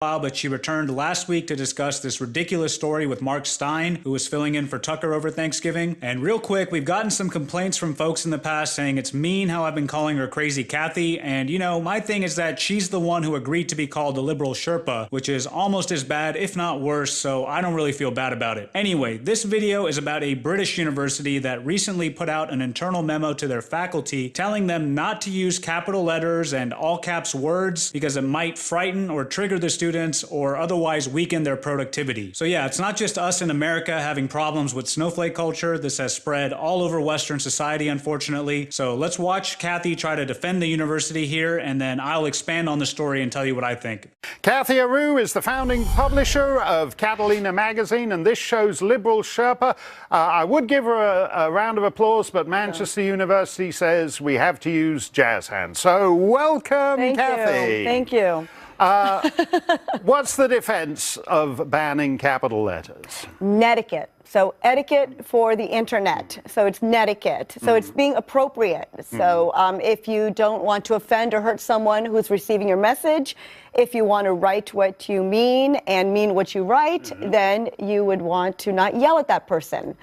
But she returned last week to discuss this ridiculous story with Mark Stein, who was filling in for Tucker over Thanksgiving. And real quick, we've gotten some complaints from folks in the past saying it's mean how I've been calling her Crazy Cathy. And you know, my thing is that she's the one who agreed to be called a liberal Sherpa, which is almost as bad, if not worse, so I don't really feel bad about it. Anyway, this video is about a British university that recently put out an internal memo to their faculty telling them not to use capital letters and all caps words because it might frighten or trigger the students or otherwise weaken their productivity. So yeah, it's not just us in America having problems with snowflake culture. This has spread all over Western society, unfortunately. So let's watch Cathy try to defend the university here, and then I'll expand on the story and tell you what I think. Cathy Areu is the founding publisher of Catalina magazine, and this show's liberal Sherpa. I would give her a round of applause, but Manchester University says we have to use jazz hands. So welcome, Cathy. Thank you. What's the defense of banning capital letters? Netiquette. So etiquette for the internet. So it's netiquette. So it's being appropriate. So if you don't want to offend or hurt someone who's receiving your message, if you want to write what you mean and mean what you write, then you would want to not yell at that person.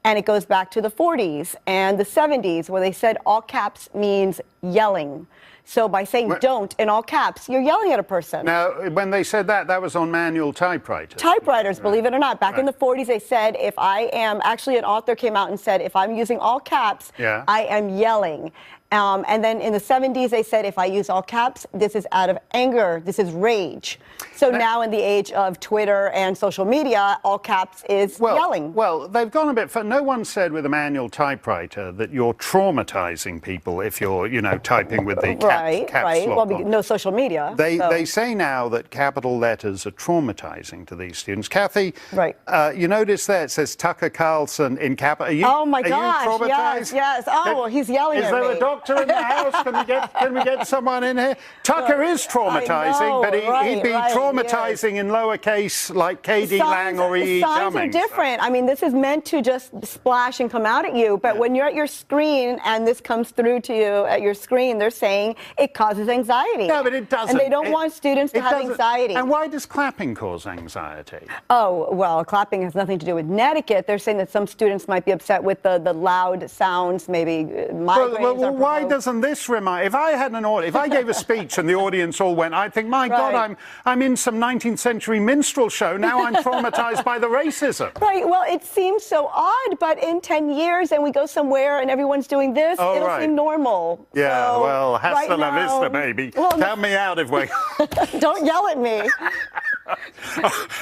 And it goes back to the 40s and the 70s where they said all caps means yelling. So by saying don't in all caps, you're yelling at a person. Now, when they said that, that was on manual typewriters. Typewriters, believe it or not. Back in the 40s, they said if I am, actually an author came out and said, if I'm using all caps, I am yelling. And then in the 70s, they said, if I use all caps, this is out of anger, this is rage. So now in the age of Twitter and social media, all caps is yelling. Well, they've gone a bit far. No one said with a manual typewriter that you're traumatizing people if you're, you know, typing with the caps lock on. No social media. They say now that capital letters are traumatizing to these students. Cathy, you notice there it says Tucker Carlson in capital. Oh my gosh, are you traumatized? yes. Oh, well, he's yelling at me. Is there a doctor in the house? Can we get someone in here? Tucker is traumatizing, but he'd be traumatizing in lowercase like K.D. Lang or E.E. Signs Cummings. are different. I mean, this is meant to just splash and come out at you, but when you're at your screen and this comes through to you at your screen, they're saying it causes anxiety. No, but it doesn't. And they don't want students to have anxiety. And why does clapping cause anxiety? Oh, well, clapping has nothing to do with netiquette. They're saying that some students might be upset with the loud sounds, maybe migraines. Well, why doesn't this remind? If I had an audience, if I gave a speech and the audience all went, I'd think, my God, I'm in some 19th century minstrel show. Now I'm traumatized by the racism. Right. Well, it seems so odd, but in 10 years and we go somewhere and everyone's doing this, it'll seem normal. Yeah. So, well, hasta la vista, baby. Well, count me out if we. Don't yell at me.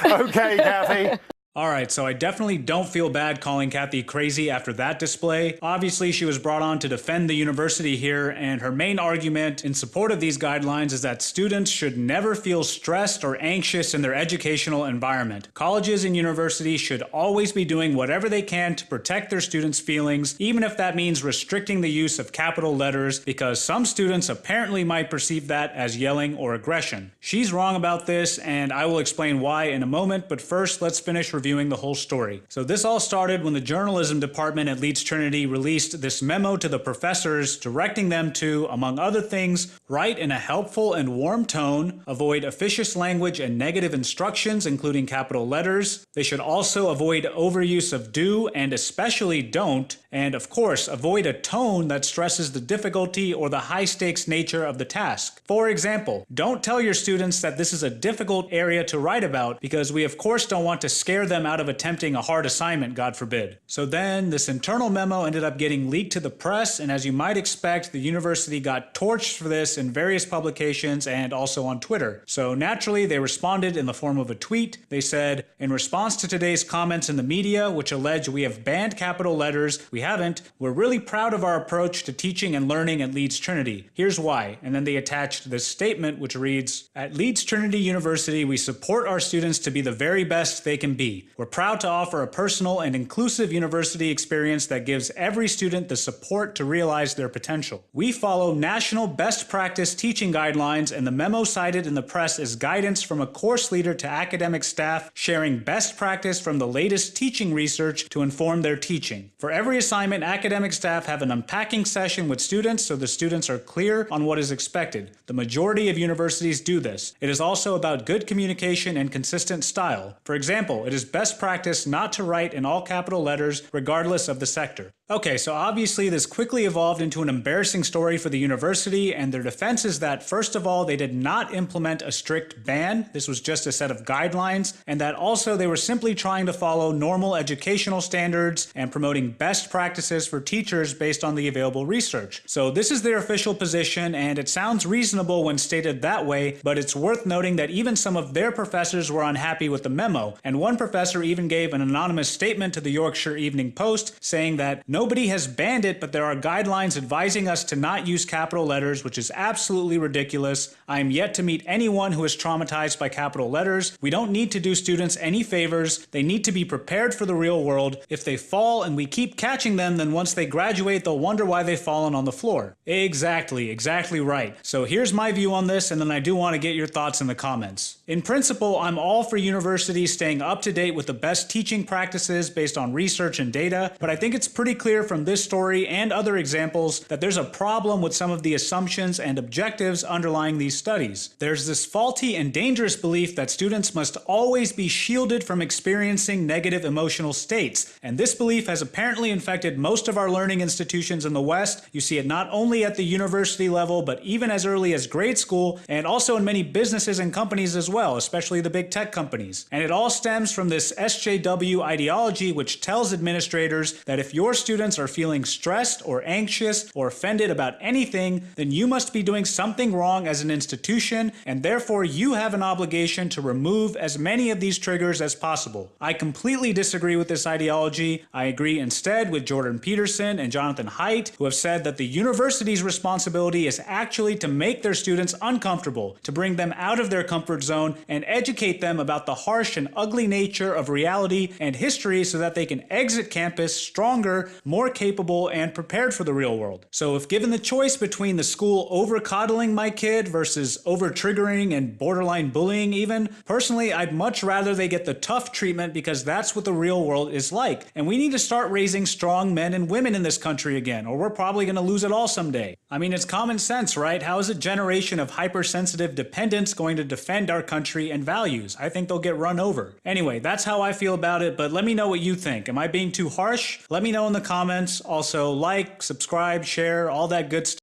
Okay, Cathy. Alright, so I definitely don't feel bad calling Cathy crazy after that display. Obviously, she was brought on to defend the university here, and her main argument in support of these guidelines is that students should never feel stressed or anxious in their educational environment. Colleges and universities should always be doing whatever they can to protect their students' feelings, even if that means restricting the use of capital letters, because some students apparently might perceive that as yelling or aggression. She's wrong about this, and I will explain why in a moment, but first let's finish reviewing the whole story. So this all started when the journalism department at Leeds Trinity released this memo to the professors directing them to, among other things, write in a helpful and warm tone, avoid officious language and negative instructions including capital letters. They should also avoid overuse of do and especially don't, and of course avoid a tone that stresses the difficulty or the high-stakes nature of the task. For example, don't tell your students that this is a difficult area to write about because we of course don't want to scare them out of attempting a hard assignment, God forbid. So then this internal memo ended up getting leaked to the press, and as you might expect, the university got torched for this in various publications and also on Twitter. So naturally they responded in the form of a tweet. They said, in response to today's comments in the media which allege we have banned capital letters, we haven't. We're really proud of our approach to teaching and learning at Leeds Trinity. Here's why. And then they attached this statement which reads, at Leeds Trinity University we support our students to be the very best they can be. be. We're proud to offer a personal and inclusive university experience that gives every student the support to realize their potential. We follow national best practice teaching guidelines, and the memo cited in the press is guidance from a course leader to academic staff sharing best practice from the latest teaching research to inform their teaching. For every assignment, academic staff have an unpacking session with students so the students are clear on what is expected. The majority of universities do this. It is also about good communication and consistent style. For example, it is best practice not to write in all capital letters regardless of the sector. Okay, so obviously this quickly evolved into an embarrassing story for the university, and their defense is that, first of all, they did not implement a strict ban. This was just a set of guidelines, and that also they were simply trying to follow normal educational standards and promoting best practices for teachers based on the available research. So this is their official position, and it sounds reasonable when stated that way, but it's worth noting that even some of their professors were unhappy with the memo, and one professor even gave an anonymous statement to the Yorkshire Evening Post saying that nobody has banned it, but there are guidelines advising us to not use capital letters, which is absolutely ridiculous. I am yet to meet anyone who is traumatized by capital letters. We don't need to do students any favors. They need to be prepared for the real world. If they fall and we keep catching them, then once they graduate, they'll wonder why they've fallen on the floor. Exactly right. So here's my view on this, and then I do want to get your thoughts in the comments. In principle, I'm all for universities staying up to date with the best teaching practices based on research and data, but I think it's pretty clear from this story and other examples that there's a problem with some of the assumptions and objectives underlying these studies. There's this faulty and dangerous belief that students must always be shielded from experiencing negative emotional states, and this belief has apparently infected most of our learning institutions in the West. You see it not only at the university level, but even as early as grade school, and also in many businesses and companies as well, especially the big tech companies. And it all stems from this SJW ideology, which tells administrators that if your students are feeling stressed or anxious or offended about anything, then you must be doing something wrong as an institution, and therefore you have an obligation to remove as many of these triggers as possible. I completely disagree with this ideology. I agree instead with Jordan Peterson and Jonathan Haidt, who have said that the university's responsibility is actually to make their students uncomfortable, to bring them out of their comfort zone and educate them about the harsh and ugly nature of reality and history so that they can exit campus stronger, more capable, and prepared for the real world. So if given the choice between the school over-coddling my kid versus over-triggering and borderline bullying even, personally, I'd much rather they get the tough treatment because that's what the real world is like. And we need to start raising strong men and women in this country again, or we're probably going to lose it all someday. I mean, it's common sense, right? How is a generation of hypersensitive dependents going to defend our country and values? I think they'll get run over. Anyway, that's how I feel about it, but let me know what you think. Am I being too harsh? Let me know in the comments. Also, like, subscribe, share, all that good stuff.